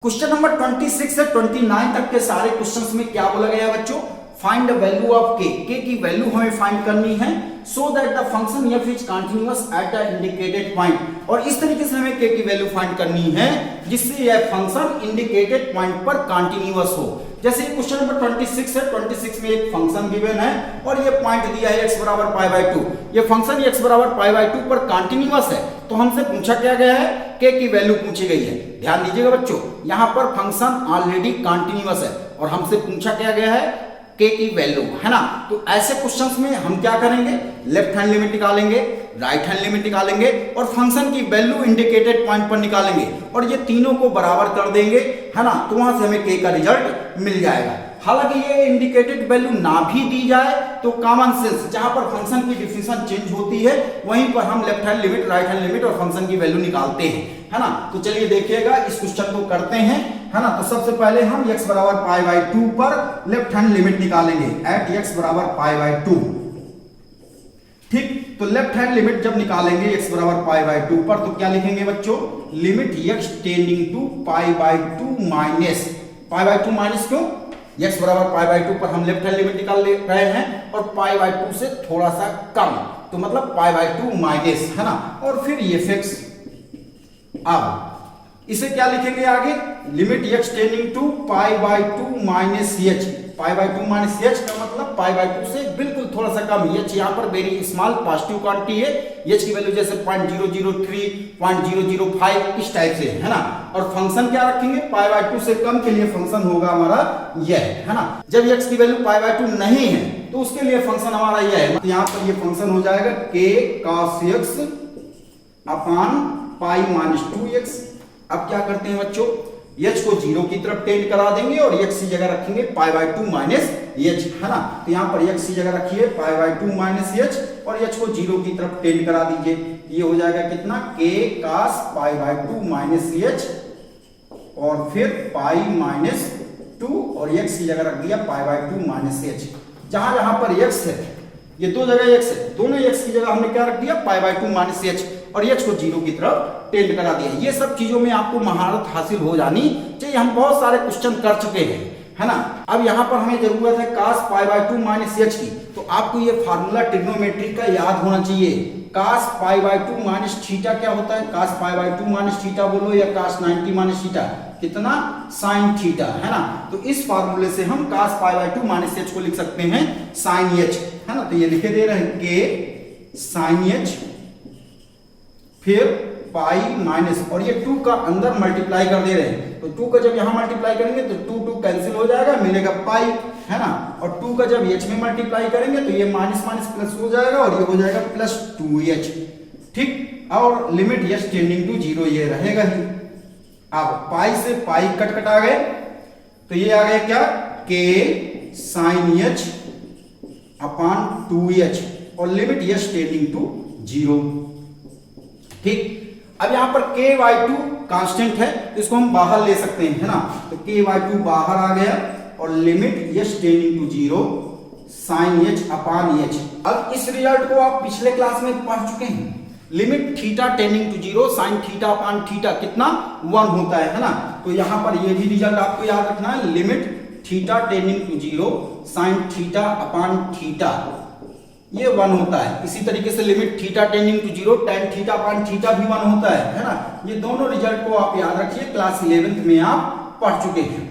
Question number 26 से 29 तक के सारे क्वेश्चंस में क्या बोला गया है बच्चों? फाइंड द वैल्यू ऑफ के की वैल्यू हमें फाइंड करनी है so that the function F is continuous at the indicated point. और इस तरीके से हमें के की वैल्यू फाइंड करनी है जिससे यह फंक्शन इंडिकेटेड पॉइंट पर कंटीन्यूअस हो। जैसे क्वेश्चन नंबर 26 है, 26 में एक फंक्शन गिवन है और ये पॉइंट दिया है x बराबर पाई बाई 2। ये फंक्शन x बराबर पाई बाई 2 पर कंटीन्यूअस है तो हमसे पूछा क्या गया है? k की वैल्यू पूछी गई है। ध्यान दीजिएगा बच्चों, यहाँ पर फंक्शन ऑलरेडी कंटीन्यूअस है और हमसे पूछा क्या गया है? k की वैल्यू, है ना। तो ऐसे क्वेश्चंस में हम क्या करेंगे? लेफ्ट हैंड लिमिट निकालेंगे, राइट हैंड लिमिट निकालेंगे और फंक्शन की वैल्यू इंडिकेटेड पॉइंट पर निकालेंगे और ये तीनों को बराबर कर देंगे, है ना। तो वहां से हमें k का रिजल्ट मिल जाएगा। हालांकि ये इंडिकेटेड वैल्यू ना भी दी जाए तो कॉमन सेंस, जहां पर फंक्शन की डिफिनेशन चेंज होती है वहीं पर हम left hand limit, right hand limit और फंक्शन की वैल्यू निकालते हैं, है ना। तो चलिए देखिएगा इस क्वेश्चन को करते हैं, है ना। तो सबसे पहले हम x बराबर पाई बाई 2 पर लेफ्ट हैंड लिमिट निकालेंगे एट x बराबर पाई बाई 2। ठीक, तो लेफ्ट हैंड लिमिट जब निकालेंगे x बराबर पाई बाई 2 पर तो क्या लिखेंगे बच्चों? Limit x tending to pi by 2 minus pi by 2 minus क्यों? x बराबर पाई बाई 2 पर हम लेफ्ट हैंड लिमिट निकाल रहे हैं और पाई बाई 2 से थोड़ा सा कम, तो मतलब पाई बाई 2 माइनस, है ना। और फिर ये फिक्स। अब इसे क्या लिखेंगे आगे? Limit x tending to pi by 2 minus h। Pi by 2 minus h का मतलब पाई बाई 2 से बिल्कुल थोड़ा सा कम। h यहाँ पर वेरी स्मॉल पॉजिटिव क्वांटिटी है, h की वैल्यू जैसे 0.003, 0.005 इस टाइप से, है ना। और फंक्शन क्या रखेंगे? पाई बाई 2 से कम के लिए फंक्शन होगा हमारा यह, है ना। जब x की वैल्यू पाई बाई 2 नहीं है तो उसके लिए फंक्शन हमारा यह है। तो यहाँ पर ये फंक्शन हो जाएगा k cos x अपान पाई माइनस 2x। अब क्या करते हैं बच्चों? h को 0 की तरफ टेंड करा देंगे और x की जगह रखेंगे पाई बाई 2 माइनस h, है ना। तो यहाँ पर x की जगह रखिए पाई बाई 2 माइनस h और h को 0 की तरफ टेंड करा दीजिए। ये हो जाएगा कितना? k cos pi by 2 minus h और फिर पाई माइनस 2 और x की जगह रख दिया पाई बाई 2 माइनस h। जहां जहां पर x है, ये दो जगह x है, दोनों x की जगह हमने क्या रख दिया? पाई बाई 2 माइनस h और h को 0 की तरफ टेंड करा दिया। ये सब चीजों में आपको महारत हासिल हो जानी चाहिए। हम बहुत सारे क्वेश्चन कर चुके हैं, है ना। अब यहाँ पर हमें जरूरत है cos pi by 2 minus h की, तो आपको ये फार्मूला ट्रिग्नोमेट्री का याद होना चाहिए। cos pi by 2 minus theta क्या होता है? cos pi by 2 minus theta बोलो या cos 90 माइनस थीटा, कितना? sin थीटा, है ना। तो इस फार्मूले से हम cos pi by 2 minus h को लिख सकते हैं sin h, है ना। तो ये लिखे दे रहे हैं k sin h फिर पाई माइनस और ये 2 का अंदर मल्टीप्लाई कर दे रहे हैं, तो 2 का जब यहां मल्टीप्लाई करेंगे तो 2 कैंसिल हो जाएगा, मिलेगा पाई, है ना। और 2 का जब h में मल्टीप्लाई करेंगे तो ये माइनस माइनस प्लस हो जाएगा और ये हो जाएगा प्लस 2h। ठीक, और लिमिट h टेंडिंग टू 0 ये रहेगा ही। अब पाई से पाई कट कट आ गए तो ये आ गया क्या? k sin h अपान 2h और लिमिट h टेंडिंग टू 0। ठीक, अब यहां पर k बाई 2 कांस्टेंट है तो इसको हम बाहर ले सकते हैं, है ना। तो k बाई 2 बाहर आ गया और limit h tending to 0 sin h upon h। अब इस रिजल्ट को आप पिछले क्लास में पढ़ चुके हैं। Limit theta tending to 0 sin theta upon theta कितना? 1 होता है ना। तो यहां पर ये भी रिजल्ट आपको याद रखना है। Limit theta tending to 0 sin theta upon theta ये 1 होता है। इसी तरीके से limit theta tending to 0 tan theta upon theta भी 1 होता है ना। ये दोनों रिजल्ट को आप याद रखिए, क्लास 11th में आप पढ़ चुके हैं।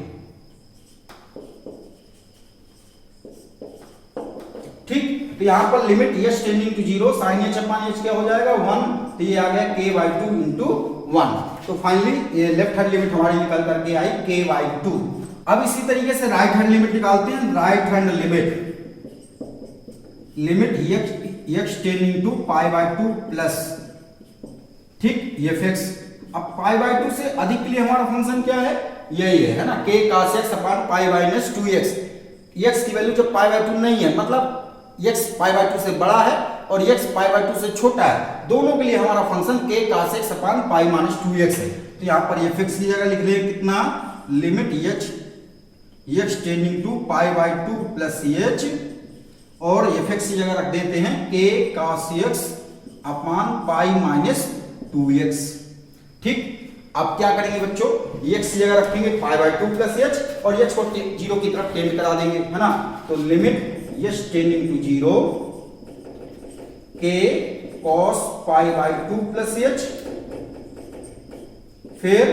ठीक, तो यहां पर limit h tending to 0 sin h upon h क्या हो जाएगा? 1। तो ये आ गया k बाई 2 इंटू 1। तो फाइनली ये लेफ्ट हैंड लिमिट हमारी निकल करके आई k बाई 2। अब इसी तरीके से राइट हैंड लिमिट निकालते हैं। Right hand limit x tending to pi by 2 plus, ठीक, ये फिक्स। अब पाई बाई 2 से अधिक के लिए हमारा फंक्शन क्या है? यही है ना, k cos x अपान पाई माइनस 2x। x की वैल्यू जब पाई बाई 2 नहीं है, मतलब x पाई बाई 2 से बड़ा है और x पाई बाई 2 से छोटा है, दोनों के लिए हमारा फंक्शन k cos x अपान पाई माइनस 2x है। तो यहाँ पर ये फिक्स की जगह लिख रहे हैं कितना? Limit x tending to pi by 2 plus h और f की जगह रख देते हैं k cos x अपान पाई माइनस 2x। ठीक, अब क्या करेंगे बच्चों, x की जगह रखेंगे पाई बाई 2 प्लस h और h को 0 की तरफ टेंड करा देंगे, है ना। तो limit h tending to 0 k cos pi by 2 plus h, फिर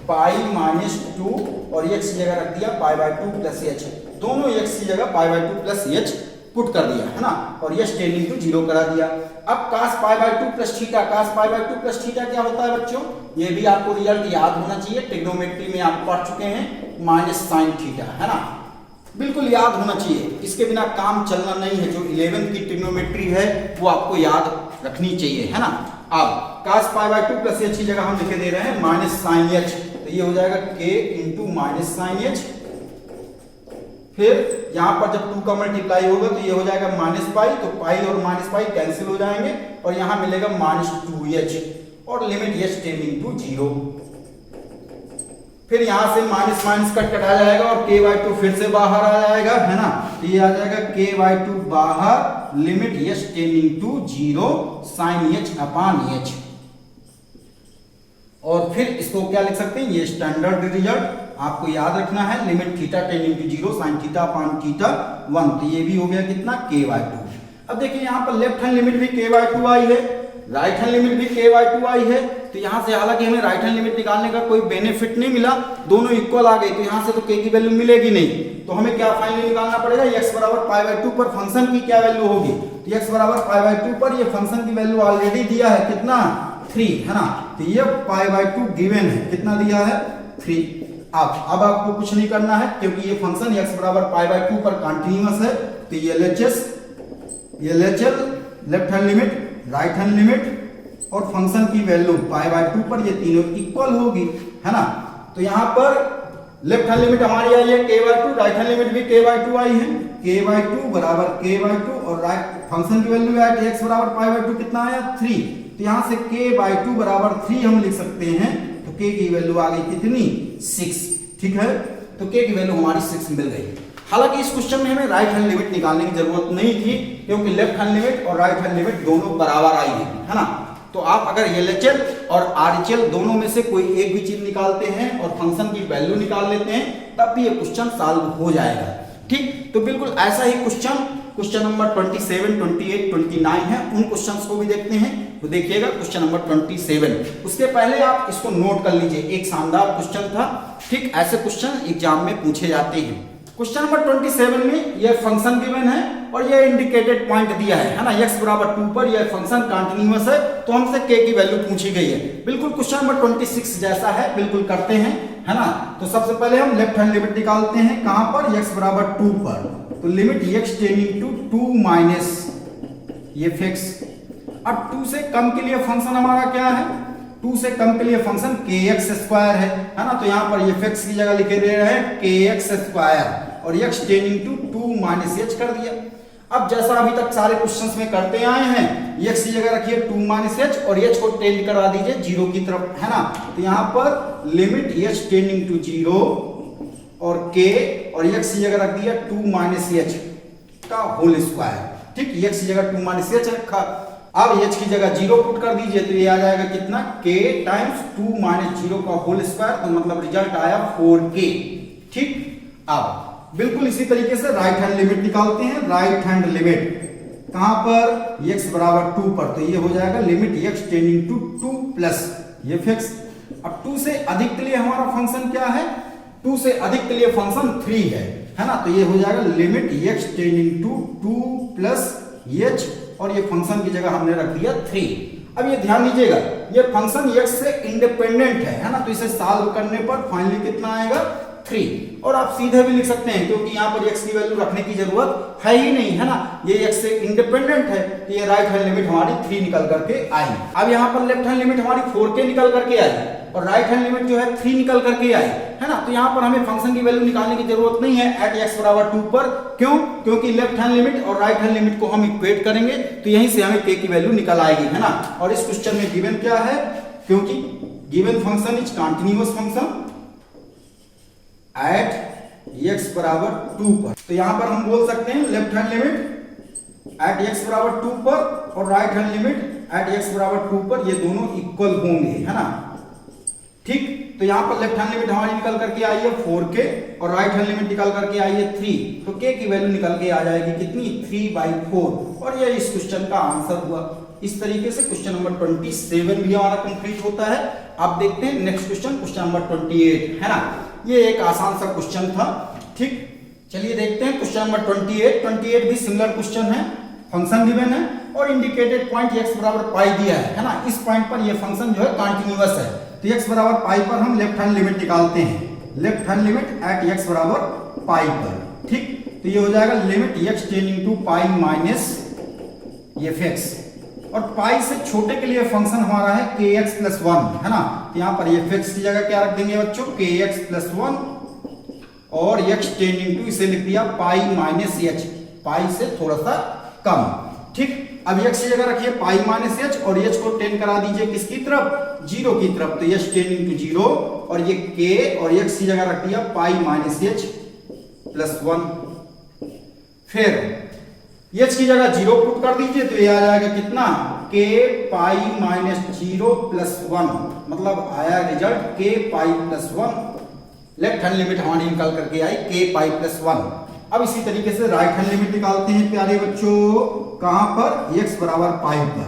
पाई माइनस 2 और x की जगह रख दिया पाई बाई 2 प्लस h, दोनों x की जगह पाई बाई 2 प्लस h पुट कर दिया, है ना, और h टेंडिंग टू 0 करा दिया। अब cos pi by 2 plus theta, cos pi by 2 plus theta क्या होता है बच्चों, ये भी आपको रिजल्ट याद होना चाहिए, ट्रिग्नोमेट्री में आप पढ़ चुके हैं, माइनस साइन थीटा, है ना, बिल्कुल याद होना चाहिए, इसके बिना काम चलना नहीं है। जो 11th की ट्रिग्नोमेट्री है वो आपको याद रखनी चाहिए, है ना। अब cos pi by 2 plus h की जगह हम लिखे दे रहे हैं माइनस साइन h, तो ये हो जाएगा k into minus sine h, फिर यहां पर जब 2 का मल्टीप्लाई होगा तो ये हो जाएगा माइनस पाई, तो पाई और माइनस पाई कैंसिल हो जाएंगे और यहां मिलेगा माइनस 2h और लिमिट h टेंडिंग टू 0। फिर यहां से माइनस माइनस कट कटा जाएगा और k बाई 2 फिर से बाहर आ जाएगा, है ना, तो ये आ जाएगा k बाई 2 बाहर, limit h tending to 0 sine h upon h। और फिर इसको क्या लिख सकते हैं, ये स्टैंडर्ड रिजल्ट आपको याद रखना है, limit theta tending to 0 sine theta upon theta 1, तो ये भी हो गया कितना k बाई 2। अब देखिए यहाँ पर लेफ्ट हैंड लिमिट भी k बाई 2 आई है, राइट हैंड लिमिट भी k बाई 2 आई है, तो यहाँ से हालांकि हमें राइट हैंड लिमिट निकालने का कोई बेनिफिट नहीं मिला, दोनों इक्वल आ गए, तो यहाँ से तो k की वैल्यू मिलेगी नहीं, तो हमें क्या फाइनली निकालना पड़ेगा, x बराबर पाई बाई 2 पर फंक्शन की क्या वैल्यू होगी, तो x बराबर पाई बाई 2 पर ये फंक्शन की वैल्यू ऑलरेडी दिया है कितना 3, है ना, तो ये पाई बाई 2 गिवन है, कितना दिया है 3। अब आपको कुछ नहीं करना है क्योंकि ये फंक्शन x बराबर पाई बाई 2 पर कंटीन्यूअस है, तो ये LHS left hand limit, right hand limit और फंक्शन की वैल्यू पाई बाई 2 पर ये तीनों इक्वल होगी, है ना। तो यहाँ पर लेफ्ट हैंड लिमिट हमारी आई है k by 2, right hand limit भी k बाई 2 आई है, k बाई 2 बराबर k बाई 2 और राइट फंक्शन की वैल्यू है x बराबर पाई बाई 2 कितना आया 3, तो यहाँ से k बाई 2 बराबर 3 हम लिख सकते हैं, तो k की वैल्यू आ गई कितनी 6, ठीक है, तो k की वैल्यू हमारी 6 मिल गई। हालांकि इस क्वेश्चन में हमें राइट हैंड लिमिट निकालने की जरूरत नहीं थी क्योंकि लेफ्ट हैंड लिमिट और राइट हैंड लिमिट दोनों बराबर आई है ना। तो आप अगर LHL और RHL दोनों में से कोई एक भी चीज निकालते हैं और फंक्शन की वैल्यू निकाल लेते हैं तब भी ये क्वेश्चन सॉल्व हो जाएगा, ठीक। तो बिल्कुल ऐसा ही क्वेश्चन नंबर 27, 28, 29 है, उन क्वेश्चंस को भी देखते हैं। तो देखिएगा क्वेश्चन नंबर 27, उसके पहले आप इसको नोट कर लीजिए, एक शानदार क्वेश्चन था, ठीक, ऐसे क्वेश्चन एग्जाम में पूछे जाते हैं। क्वेश्चन नंबर 27 में यह फंक्शन गिवन है और यह इंडिकेटेड पॉइंट दिया है ना, x बराबर 2 पर यह फंक्शन कंटीन्यूअस है, तो हमसे k की वैल्यू पूछी गई है, बिल्कुल क्वेश्चन नंबर 26 जैसा है, बिल्कुल करते हैं, है ना। तो सबसे पहले हम लेफ्ट हैंड लिमिट निकालते हैं, कहां पर, x बराबर 2 पर, तो limit x tending to 2 minus ये फिक्स। अब 2 से कम के लिए फंक्शन हमारा क्या है, 2 से कम के लिए फंक्शन kx स्क्वायर है ना, तो यहां पर ये फिक्स की जगह लिखे दे रहे हैं kx स्क्वायर और x tending to 2 minus h कर दिया। अब जैसा अभी तक सारे क्वेश्चंस में करते आए हैं, x की जगह रखिए 2 माइनस h और h को टेंड करा दीजिए 0 की तरफ, है ना, तो यहां पर लिमिट h टेंडिंग टू 0 और k और x की जगह रख दिया 2 माइनस h का होल स्क्वायर, ठीक, x की जगह 2 माइनस h रखा। अब h की जगह 0 पुट कर दीजिए तो ये आ जाएगा कितना k टाइम्स 2 माइनस 0 का होल स्क्वायर, तो मतलब रिजल्ट आया 4k, ठीक। अब बिल्कुल इसी तरीके से राइट हैंड लिमिट निकालते हैं, राइट हैंड लिमिट कहां पर, x बराबर 2 पर, तो ये हो जाएगा limit x tending to 2 plus ये फिक्स। अब 2 से अधिक के लिए हमारा फंक्शन क्या है, 2 से अधिक के लिए फंक्शन 3 है ना, तो ये हो जाएगा limit x tending to 2 plus h और ये फंक्शन की जगह हमने रख दिया 3। अब ये ध्यान दीजिएगा ये फंक्शन x से इंडिपेंडेंट है ना, तो इसे सॉल्व करने पर फाइनली कितना आएगा 3, और आप सीधे भी लिख सकते हैं क्योंकि यहाँ पर x की वैल्यू रखने की जरूरत है ही नहीं, है ना, ये x से इंडिपेंडेंट है, तो ये राइट हैंड लिमिट हमारी 3 निकल करके आई। अब यहाँ पर लेफ्ट हैंड लिमिट हमारी 4k निकल करके आई और राइट हैंड लिमिट जो है 3 निकल करके आई, है ना, तो यहाँ पर हमें फंक्शन की वैल्यू निकालने की जरूरत नहीं है एट x बराबर 2 पर, क्यों, क्योंकि लेफ्ट हैंड लिमिट और राइट हैंड लिमिट को हम इक्वेट करेंगे तो यहीं से हमें k की वैल्यू निकल आएगी, है ना। और इस क्वेश्चन में गिवन क्या है, क्योंकि given function is continuous function at x बराबर 2 पर, तो यहां पर हम बोल सकते हैं left hand limit at x बराबर 2 पर और right hand limit at x बराबर 2 पर, ये दोनों इक्वल होंगे, है ना, ठीक, तो यहाँ पर लेफ्ट हैंड लिमिट हमारी निकल करके आई है 4k और राइट हैंड लिमिट निकल करके आई है 3, तो k की वैल्यू निकल के आ जाएगी कितनी 3/4 और ये इस क्वेश्चन का आंसर हुआ। इस तरीके से क्वेश्चन नंबर 27 भी हमारा कंप्लीट होता है। अब देखते हैं नेक्स्ट क्वेश्चन नंबर 28 है ना, ये एक आसान सा क्वेश्चन था। ठीक, चलिए देखते हैं क्वेश्चन नंबर 28 भी सिमिलर क्वेश्चन है। फंक्शन गिवन है और इंडिकेटेड पॉइंट x बराबर पाई दिया है ना, इस पॉइंट पर ये फंक्शन जो है कंटीन्यूअस है, तो x बराबर पाई पर हम लेफ्ट हैंड लिमिट निकालते हैं, left hand limit at x बराबर पाई पर। ठीक, तो ये हो जाएगा limit x tending to pi minus fx और पाई से छोटे के लिए फंक्शन हमारा है kx प्लस 1 है ना, तो यहाँ पर fx की जगह क्या रख देंगे बच्चों kx प्लस 1 और x टेंडिंग टू इसे लिख दिया पाई माइनस h, पाई से थोड़ा सा कम। ठीक, अब x की जगह रखिए पाई माइनस h और h को टेंड करा दीजिए किसकी तरफ 0 की तरफ, तो h टेंडिंग टू 0 और ये k और x की जगह रख दिया पाई माइनस h प्लस 1। फिर h की जगह 0 पुट कर दीजिए तो ये आ जाएगा कितना k पाई माइनस 0 प्लस 1, मतलब आया result k pi plus 1। Left hand limit हमारी निकाल करके आई k पाई प्लस 1। अब इसी तरीके से राइट हैंड लिमिट निकालते हैं प्यारे बच्चों, कहां पर x बराबर पाई पर,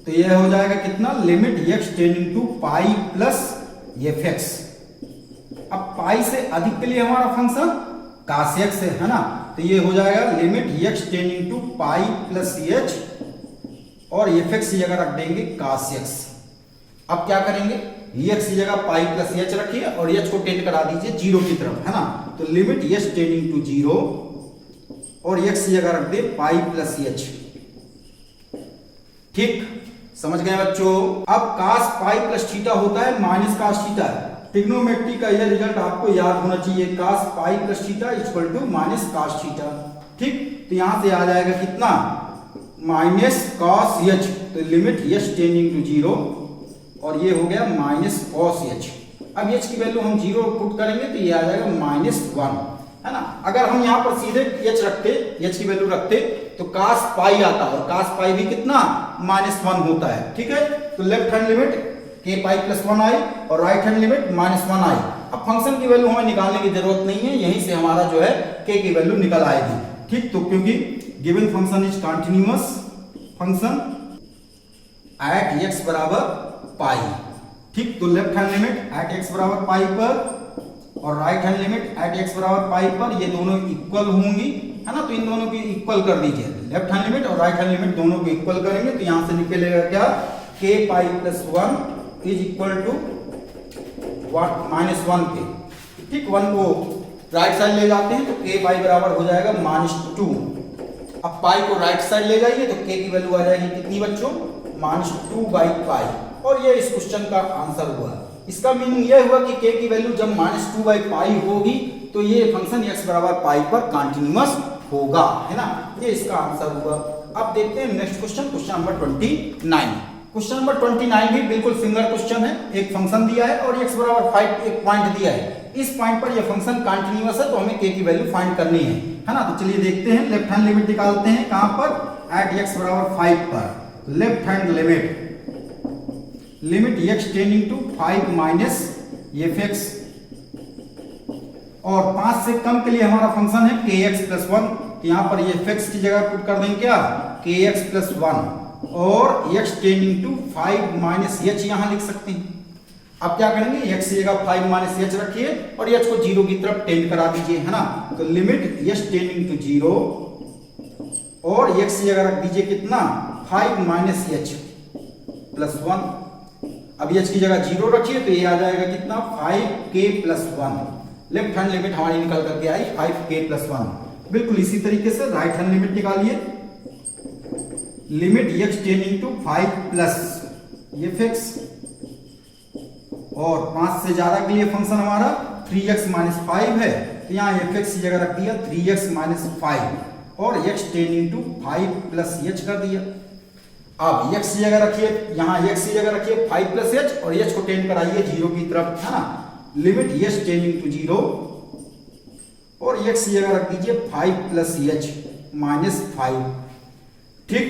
तो यह हो जाएगा कितना limit x tending to pi plus fx। अब पाई से अधिक के लिए हमारा फंक्शन cos x है ना, तो ये हो जाएगा limit x tending to pi plus h और fx की जगह रख देंगे cos x। अब क्या करेंगे x की जगह पाई प्लस h रखिए और h को टेंड करा दीजिए 0 की तरफ है ना, तो लिमिट h टेंडिंग टू 0 और x की जगह रख दे पाई प्लस h। ठीक, समझ गए बच्चों। अब cos पाई प्लस थीटा होता है माइनस cos थीटा, ट्रिग्नोमेट्री का यह रिजल्ट आपको याद होना चाहिए, cos pi plus theta equal to minus cos theta. ठीक, तो यहां से आ जाएगा कितना माइनस cos h, तो लिमिट h टेंडिंग टू 0 और ये हो गया माइनस cos h। अब h की वैल्यू हम 0 पुट करेंगे तो ये आ जाएगा माइनस 1 है ना। अगर हम यहाँ पर सीधे h रखते, h की वैल्यू रखते तो cos पाई आता और cos पाई भी कितना माइनस 1 होता है। ठीक है, तो left hand limit k pi plus 1 आई और राइट हैंड लिमिट माइनस 1 आई। अब फंक्शन की वैल्यू हमें निकालने की जरूरत नहीं है, यहीं से हमारा जो है k की वैल्यू निकल आएगी। ठीक, तो क्योंकि given function is continuous function at x बराबर पाई। ठीक, तो left hand limit at x बराबर पाई पर और right hand limit at x बराबर पाई पर, ये दोनों इक्वल होंगी है ना, तो इन दोनों को इक्वल कर दीजिए। लेफ्ट हैंड लिमिट और राइट हैंड लिमिट दोनों को इक्वल करेंगे तो यहां से निकलेगा क्या k pi plus 1 is equal to minus 1 k। ठीक, 1 को राइट साइड ले जाते हैं तो k पाई बराबर हो जाएगा माइनस 2। अब पाई को राइट साइड ले जाइए तो k की वैल्यू आ जाएगी कितनी बच्चों माइनस 2/पाई और ये इस क्वेश्चन का आंसर हुआ। इसका मीनिंग यह हुआ कि k की वैल्यू जब माइनस 2/पाई होगी तो ये फंक्शन x बराबर पाई पर कंटीन्यूअस होगा है ना, ये इसका आंसर हुआ। अब देखते हैं next question number 29। Question number 29 भी बिल्कुल सिमिलर क्वेश्चन है, एक फंक्शन दिया है और x बराबर 5 एक पॉइंट दिया है, इस पॉइंट पर ये फंक्शन कंटीन्यूअस है तो हमें k की वैल्यू फाइंड करनी है ना। तो चलिए देखते हैं, लेफ्ट हैंड लिमिट निकालते हैं कहां पर एट x बराबर 5 पर। Left hand limit x tending to 5 minus fx और 5 से कम के लिए हमारा फंक्शन है kx प्लस 1, तो यहां पर fx की जगह पुट कर देंगे क्या kx प्लस 1 और x tending to 5 minus h यहां लिख सकते हैं। अब क्या करेंगे x की जगह 5 माइनस h रखिए और h को 0 की तरफ टेंड करा दीजिए है ना, तो लिमिट h टेंडिंग टू 0 और x की जगह रख दीजिए कितना 5 माइनस h प्लस 1। अब h की जगह 0 रखिए तो ये आ जाएगा कितना 5k plus 1। Left hand limit हमारी निकल करके आई 5k प्लस 1। बिल्कुल इसी तरीके से राइट हैंड लिमिट निकालिए, limit x tending to 5 plus fx और 5 से ज्यादा के लिए फंक्शन हमारा 3x माइनस 5 है, तो यहाँ fx की जगह रख दिया 3x माइनस 5 और x tending to 5 plus h कर दिया। अब x की जगह रखिए, यहाँ x की जगह रखिए 5 प्लस h और h को टेंड कराइए 0 की तरफ है ना, लिमिट h टेंडिंग टू 0 और x की जगह रख दीजिए 5 प्लस h माइनस 5। ठीक,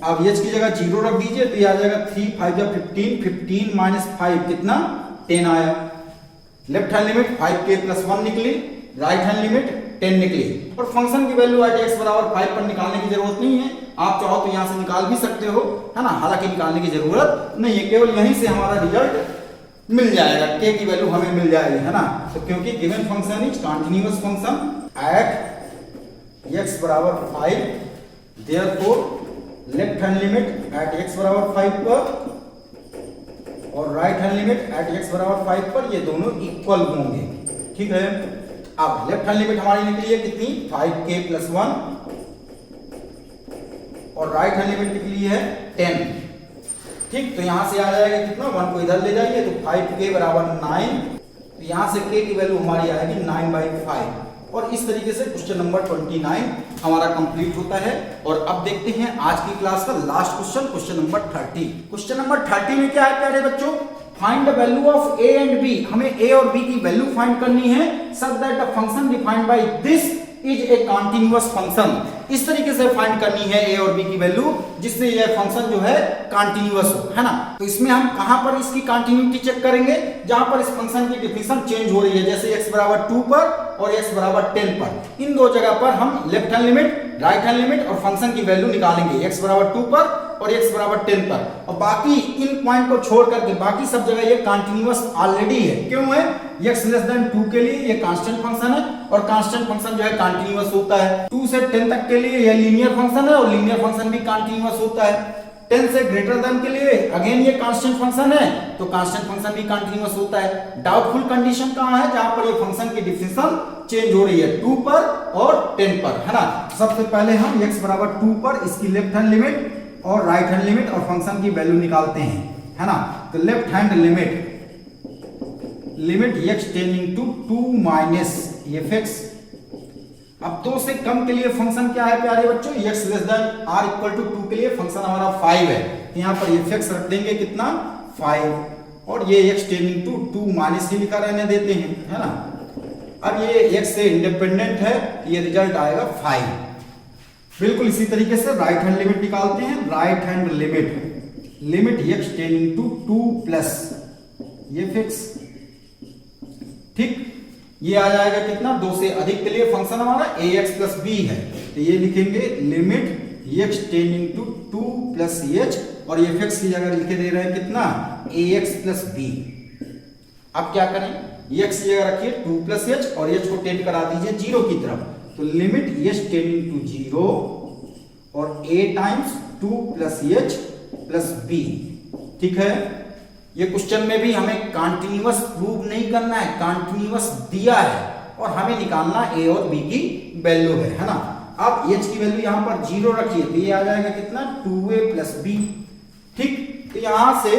अब h की जगह 0 रख दीजिए तो ये आ जाएगा 3 5 15 15 माइनस 5 कितना 10 आया। लेफ्ट हैंड लिमिट 5k + 1 निकली, राइट हैंड लिमिट 10 निकली। और फंक्शन की वैल्यू एट x बराबर 5 पर निकालने की जरूरत नहीं है, आप चाहो तो यहां से निकाल भी सकते हो, है ना। हालांकि निकालने की जरूरत नहीं है, केवल यहीं से हमारा रिजल्ट मिल जाएगा, k की वैल्यू हमें मिल जाएगी, है ना। तो क्योंकि given function is continuous function at x बराबर 5, therefore left hand limit at x बराबर 5 पर और right hand limit at x बराबर 5 पर ये दोनों इक्वल होंगे, ठीक है। अब लेफ्ट हैंड लिमिट हमारी निकली है कितनी, 5k + 1 और राइट हैंड लिमिट निकली है 10, ठीक। तो यहां से आ जाएगा कितना, 1 को इधर ले जाइए तो 5k बराबर 9, तो यहां से k की वैल्यू हमारी आएगी 9/5। और इस तरीके से क्वेश्चन नंबर 29 हमारा कंप्लीट होता है। और अब देखते हैं आज की क्लास का last question, question number 30। Question number 30 में क्या है प्यारे बच्चों, find the value of a and b। हमें a और b की वैल्यू फाइंड करनी है such that the function defined by this is a continuous function. इस तरीके से फाइंड करनी है a और b की वैल्यू जिससे यह फंक्शन जो है कंटीन्यूअस हो, है ना। तो इसमें हम कहां पर इसकी कंटिन्यूटी चेक करेंगे, जहां पर इस फंक्शन की डिफिनेशन चेंज हो रही है, जैसे x बराबर 2 पर और x बराबर 10 पर। इन दो जगह पर हम left hand limit, right hand limit और फंक्शन की वैल्यू निकालेंगे, x बराबर 2 पर और x बराबर 10 पर। और बाकी इन पॉइंट को छोड़ करके बाकी सब जगह ये कंटीन्यूअस ऑलरेडी है। क्यों है, x लेस देन 2 के लिए ये कांस्टेंट फंक्शन है और कांस्टेंट फंक्शन जो है कंटीन्यूअस होता है। 2 से 10 तक के लिए ये लीनियर फंक्शन है और लीनियर फंक्शन भी कंटीन्यूअस होता है। 10 से ग्रेटर देन के लिए अगेन ये कांस्टेंट फंक्शन है तो कांस्टेंट फंक्शन भी कंटीन्यूअस होता है। डाउटफुल कंडीशन कहां है, जहां पर ये फंक्शन की डिफिनेशन चेंज हो रही है 2 पर और 10 पर, है ना। सबसे पहले हम x बराबर 2 पर इसकी लेफ्ट हैंड लिमिट और राइट हैंड लिमिट और फंक्शन की वैल्यू निकालते हैं, है ना। तो left hand limit x tending to 2 - fx। अब 2 से कम के लिए फंक्शन क्या है प्यारे बच्चों, x less than r equal to 2 के लिए फंक्शन हमारा 5 है। यहां पर fx रख देंगे कितना, 5, और ये x टेंडिंग टू 2 ही लिखा रहने देते हैं, है ना। अब ये x से इंडिपेंडेंट है, ये रिजल्ट आएगा 5। बिल्कुल इसी तरीके से राइट हैंड लिमिट निकालते हैं। Right hand limit x tending to 2 + fx, ठीक। ये आ जाएगा कितना, 2 से अधिक के लिए फंक्शन हमारा ax + b है, तो ये लिखेंगे limit x tending to 2 + h और fx की जगह लिखे दे रहे हैं कितना, ax + b। अब क्या करें, x की जगह रखिए 2 + h और h को टेंड करा दीजिए 0 की तरफ, तो लिमिट h टेंडिंग टू 0 और a टाइम्स 2 + h + b, ठीक है। ये क्वेश्चन में भी हमें कंटीन्यूअस प्रूव नहीं करना है, कंटीन्यूअस दिया है और हमें निकालना a और b की वैल्यू है ना। अब h की वैल्यू यहां पर 0 रखिए तो ये आ जाएगा कितना, 2a + b, ठीक। तो यहां से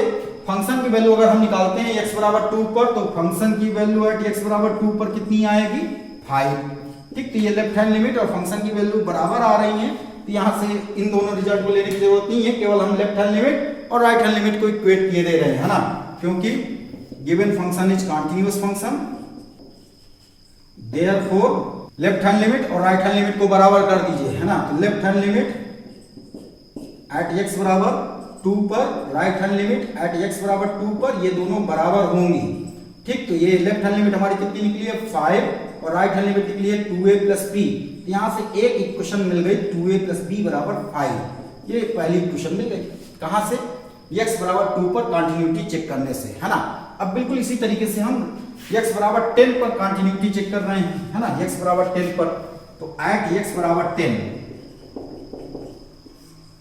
फंक्शन की वैल्यू अगर हम निकालते हैं x बराबर 2 पर, तो फंक्शन की वैल्यू एट x बराबर 2 पर कितनी आएगी, 5, ठीक। तो ये लेफ्ट हैंड लिमिट और फंक्शन की वैल्यू बराबर आ रही है, तो यहां से इन दोनों रिजल्ट को लेने की जरूरत नहीं है, केवल हम लेफ्ट हैंड लिमिट और राइट हैंड लिमिट को इक्वेट किए दे रहे हैं, है ना। क्योंकि given function is continuous function, therefore left hand limit और राइट हैंड लिमिट को बराबर कर दीजिए, है ना। तो left hand limit at x बराबर 2 पर, right hand limit at x बराबर 2 पर, ये दोनों बराबर होंगी, ठीक। तो ये लेफ्ट हैंड लिमिट हमारी कितनी निकली है, 5 और राइट हैंड लिमिट निकली है 2a + b। यहां से एक इक्वेशन मिल गई 2a + b बराबर 5, ये पहली इक्वेशन मिल गई। कहां से, x बराबर 2 पर कंटिन्यूटी चेक करने से, है ना। अब बिल्कुल इसी तरीके से हम x बराबर 10 पर कंटिन्यूटी चेक कर रहे हैं, है ना। x बराबर 10 पर, तो एट x बराबर 10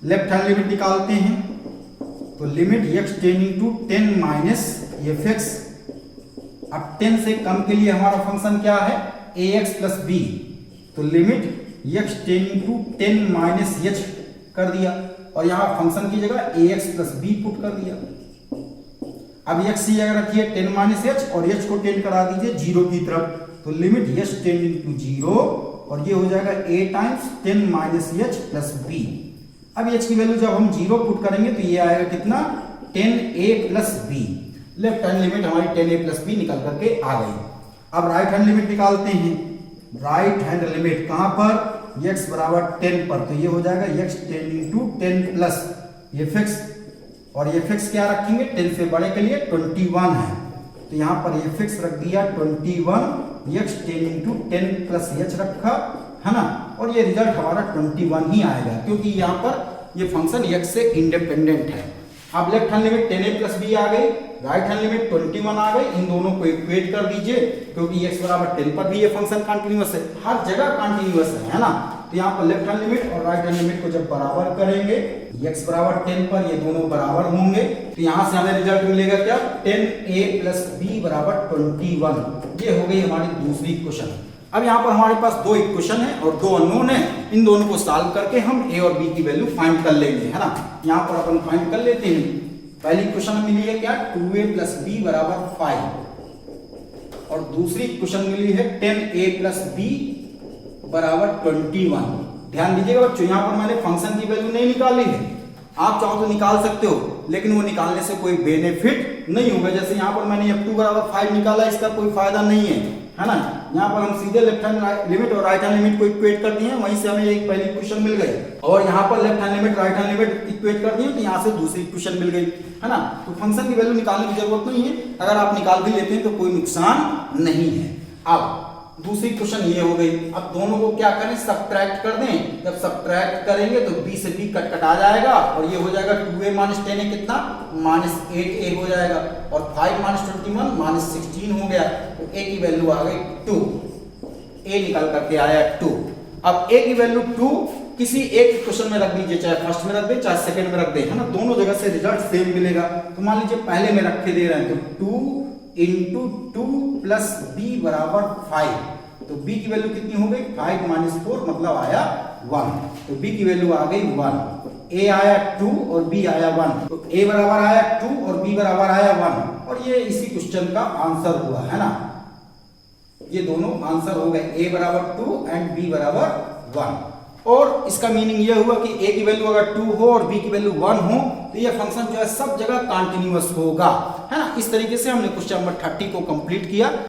लेफ्ट हैंड लिमिट निकालते हैं, तो limit x tending to 10 - fx। अब 10 से कम के लिए हमारा फंक्शन क्या है, ax + b, तो limit x tending to 10 - h कर दिया और यहां फंक्शन की जगह ax + b पुट कर दिया। अब x की जगह रखिए 10 - h और h को टेंड करा दीजिए 0 की तरफ, तो लिमिट h टेंडिंग टू 0 और ये हो जाएगा a टाइम्स 10 - h + b। अब h की वैल्यू जब हम 0 पुट करेंगे तो ये आएगा कितना, 10a + b। Left hand limit हमारी 10a + b निकल करके आ गई। अब राइट हैंड लिमिट निकालते हैं। राइट हैंड लिमिट कहां पर, x बराबर 10 पर, तो ये हो जाएगा x टेंडिंग टू 10 + fx और fx क्या रखेंगे, 10 से बड़े के लिए 21 है, तो यहाँ पर ये फिक्स रख दिया 21x tending to 10 plus h रखा, है ना, और ये रिजल्ट हमारा 21 ही आएगा क्योंकि यहाँ पर ये फंक्शन x से इंडिपेंडेंट है। अब left hand limit 10a plus b आ गई, राइट हैंड लिमिट 21 आ गई, इन दोनों को इक्वेट कर दीजिए क्योंकि x बराबर 10 पर भी ये फंक्शन कंटिन्यूअस है, हर जगह कंटिन्यूअस है ना। तो यहाँ पर लेफ्ट हैंड लिमिट और राइट हैंड लिमिट को जब बराबर करेंगे, x बराबर 10 पर ये दोनों बराबर होंगे, तो यहाँ से हमें रिजल्ट मिलेगा क्या, 10a प्लस b बराबर 21। ये हो गई हमारी दूसरी क्वेश्चन। अब यहाँ पर हमारे पास दो इक्वेशन है और दो अननोन है, इन दोनों को सॉल्व करके हम a और b की वैल्यू फाइंड कर लेंगे, है ना। यहाँ पर अपन फाइंड कर लेते हैं। पहली क्वेश्चन मिली है क्या, 2a प्लस b बराबर 5 और दूसरी क्वेश्चन मिली है 10a प्लस b बराबर 21। ध्यान दीजिएगा बच्चों, यहाँ पर मैंने फंक्शन की वैल्यू नहीं निकाली है, आप चाहो तो निकाल सकते हो लेकिन वो निकालने से कोई बेनिफिट नहीं होगा। जैसे यहाँ पर मैंने f2 बराबर 5 निकाला, इसका कोई फायदा नहीं है ना। यहाँ पर हम सीधे लेफ्ट हैंड लिमिट और राइट हैंड लिमिट को इक्वेट कर दिए, वहीं से हमें एक पहली क्वेश्चन मिल गई, और यहाँ पर left hand limit right hand limit equate कर दिए तो यहाँ से दूसरी क्वेश्चन मिल गई, है ना। तो फंक्शन की वैल्यू निकालने की जरूरत नहीं है, अगर आप निकाल भी लेते हैं तो कोई नुकसान नहीं है। अब दूसरी क्वेश्चन ये हो गई। अब दोनों को क्या करें, सब्ट्रैक्ट कर दें। जब सब्ट्रैक्ट करेंगे तो b से b कट कट आ जाएगा और ये हो जाएगा 2a माइनस 10a कितना, माइनस 8a हो जाएगा, और 5 माइनस 21 माइनस 16 हो गया। तो a की वैल्यू आ गई 2, a निकल करके आया 2। अब a की वैल्यू 2 किसी एक क्वेश्चन में रख दीजिए, चाहे फर्स्ट में रख दे चाहे सेकंड में रख दे, है ना, दोनों जगह से रिजल्ट सेम मिलेगा। तो मान लीजिए पहले में रख के दे रहे हैं तो 2 इंटू 2 प्लस b बराबर 5, तो b की वैल्यू कितनी हो गई, 5 माइनस 4 मतलब आया 1, तो b की वैल्यू आ गई 1। a आया 2 और b आया 1, तो a बराबर आया 2 और b बराबर आया 1, और ये इसी क्वेश्चन का आंसर हुआ, है ना। ये दोनों आंसर हो गए, a बराबर 2 एंड b बराबर 1। और इसका मीनिंग ये हुआ कि a की वैल्यू अगर 2 हो और b की वैल्यू 1 हो तो ये फंक्शन जो है सब जगह कंटिन्यूअस होगा, है ना। इस तरीके से हमने क्वेश्चन नंबर 30 को कंप्लीट किया।